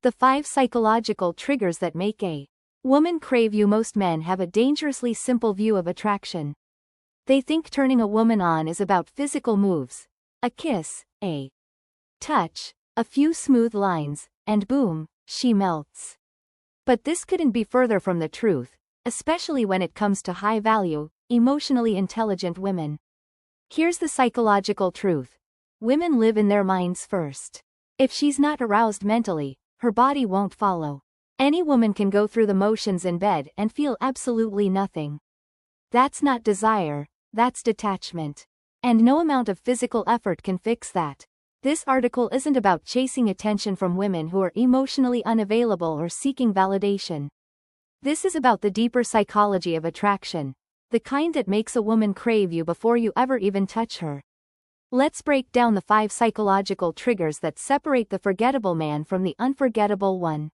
The 5 psychological triggers that make a woman crave you. Most men have a dangerously simple view of attraction. They think turning a woman on is about physical moves, a kiss, a touch, a few smooth lines, and boom, she melts. But this couldn't be further from the truth, especially when it comes to high-value, emotionally intelligent women. Here's the psychological truth. Women live in their minds first. If she's not aroused mentally, her body won't follow. Any woman can go through the motions in bed and feel absolutely nothing. That's not desire, that's detachment. And no amount of physical effort can fix that. This article isn't about chasing attention from women who are emotionally unavailable or seeking validation. This is about the deeper psychology of attraction, the kind that makes a woman crave you before you ever even touch her. Let's break down the 5 psychological triggers that separate the forgettable man from the unforgettable one.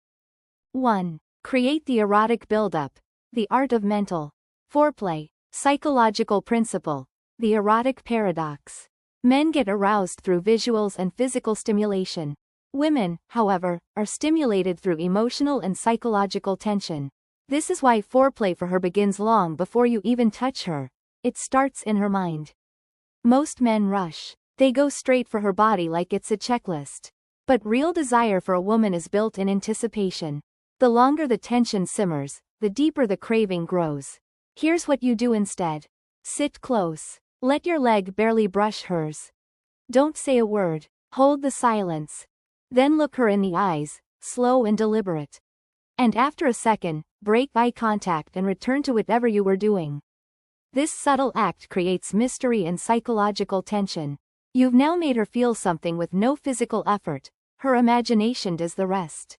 1. Create the erotic buildup. The art of mental foreplay. Psychological principle. The erotic paradox. Men get aroused through visuals and physical stimulation. Women, however, are stimulated through emotional and psychological tension. This is why foreplay for her begins long before you even touch her. It starts in her mind. Most men rush. They go straight for her body like it's a checklist. But real desire for a woman is built in anticipation. The longer the tension simmers, the deeper the craving grows. Here's what you do instead. Sit close. Let your leg barely brush hers. Don't say a word. Hold the silence. Then look her in the eyes, slow and deliberate. And after a second, break eye contact and return to whatever you were doing. This subtle act creates mystery and psychological tension. You've now made her feel something with no physical effort. Her imagination does the rest.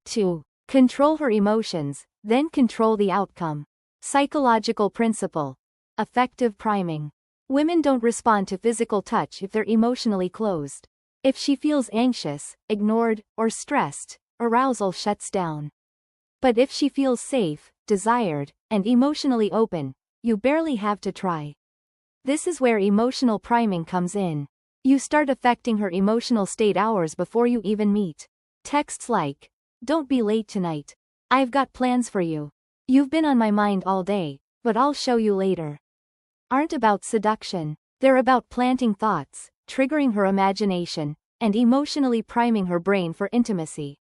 2. Control her emotions, then control the outcome. Psychological principle. Effective priming. Women don't respond to physical touch if they're emotionally closed. If she feels anxious, ignored, or stressed, arousal shuts down. But if she feels safe, desired, and emotionally open, you barely have to try. This is where emotional priming comes in. You start affecting her emotional state hours before you even meet. Texts like, "Don't be late tonight. I've got plans for you. You've been on my mind all day, but I'll show you later," aren't about seduction. They're about planting thoughts, triggering her imagination, and emotionally priming her brain for intimacy.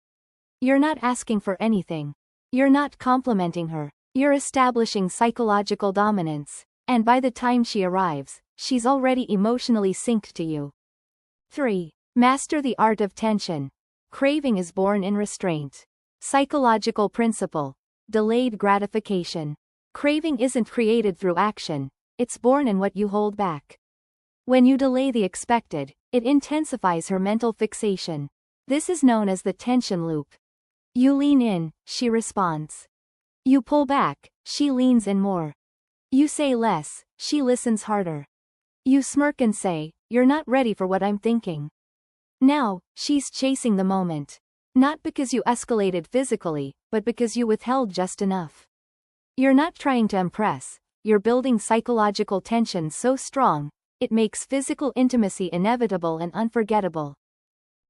You're not asking for anything. You're not complimenting her. You're establishing psychological dominance. And by the time she arrives, she's already emotionally synced to you. 3. Master the art of tension. Craving is born in restraint. Psychological principle. Delayed gratification. Craving isn't created through action, it's born in what you hold back. When you delay the expected, it intensifies her mental fixation. This is known as the tension loop. You lean in, she responds. You pull back, she leans in more. You say less, she listens harder. You smirk and say, "You're not ready for what I'm thinking." Now, she's chasing the moment. Not because you escalated physically, but because you withheld just enough. You're not trying to impress, you're building psychological tension so strong, it makes physical intimacy inevitable and unforgettable.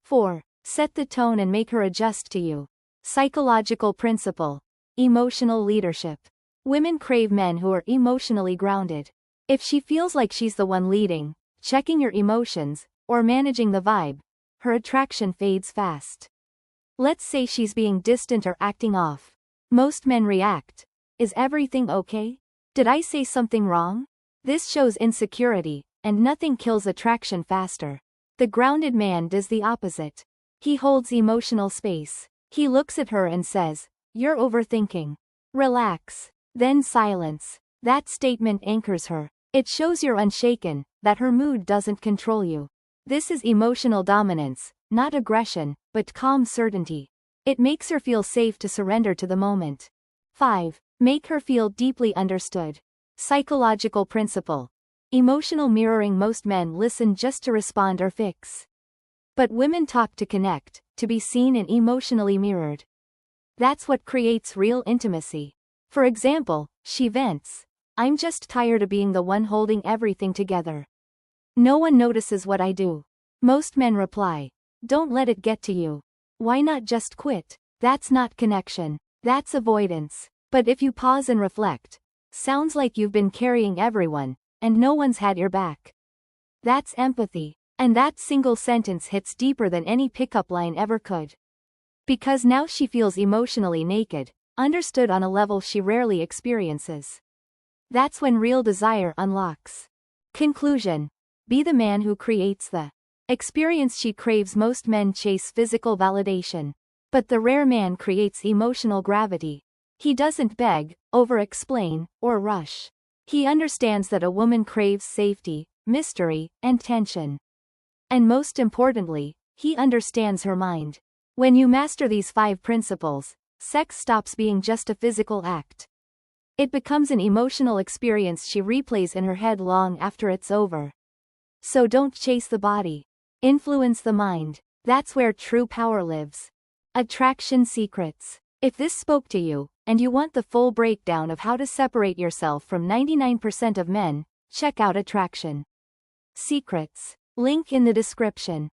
4. Set the tone and make her adjust to you. Psychological principle. Emotional leadership. Women crave men who are emotionally grounded. If she feels like she's the one leading, checking your emotions, or managing the vibe, her attraction fades fast. Let's say she's being distant or acting off. Most men react. Is everything okay? Did I say something wrong? This shows insecurity, and nothing kills attraction faster. The grounded man does the opposite. He holds emotional space. He looks at her and says, "You're overthinking. Relax." Then silence. That statement anchors her. It shows you're unshaken, that her mood doesn't control you. This is emotional dominance, not aggression, but calm certainty. It makes her feel safe to surrender to the moment. 5. Make her feel deeply understood. Psychological principle. Emotional mirroring. Most men listen just to respond or fix. But women talk to connect, to be seen and emotionally mirrored. That's what creates real intimacy. For example, she vents, "I'm just tired of being the one holding everything together. No one notices what I do." Most men reply, "Don't let it get to you." Why not just quit? That's not connection. That's avoidance. But if you pause and reflect, sounds like you've been carrying everyone, and no one's had your back. That's empathy. And that single sentence hits deeper than any pickup line ever could. Because now she feels emotionally naked, understood on a level she rarely experiences. That's when real desire unlocks. Conclusion. Be the man who creates the experience she craves. Most men chase physical validation. But the rare man creates emotional gravity. He doesn't beg, over-explain, or rush. He understands that a woman craves safety, mystery, and tension. And most importantly, he understands her mind. When you master these 5 principles, sex stops being just a physical act. It becomes an emotional experience she replays in her head long after it's over. So don't chase the body. Influence the mind. That's where true power lives. Attraction secrets. If this spoke to you, and you want the full breakdown of how to separate yourself from 99% of men, check out Attraction Secrets. Link in the description.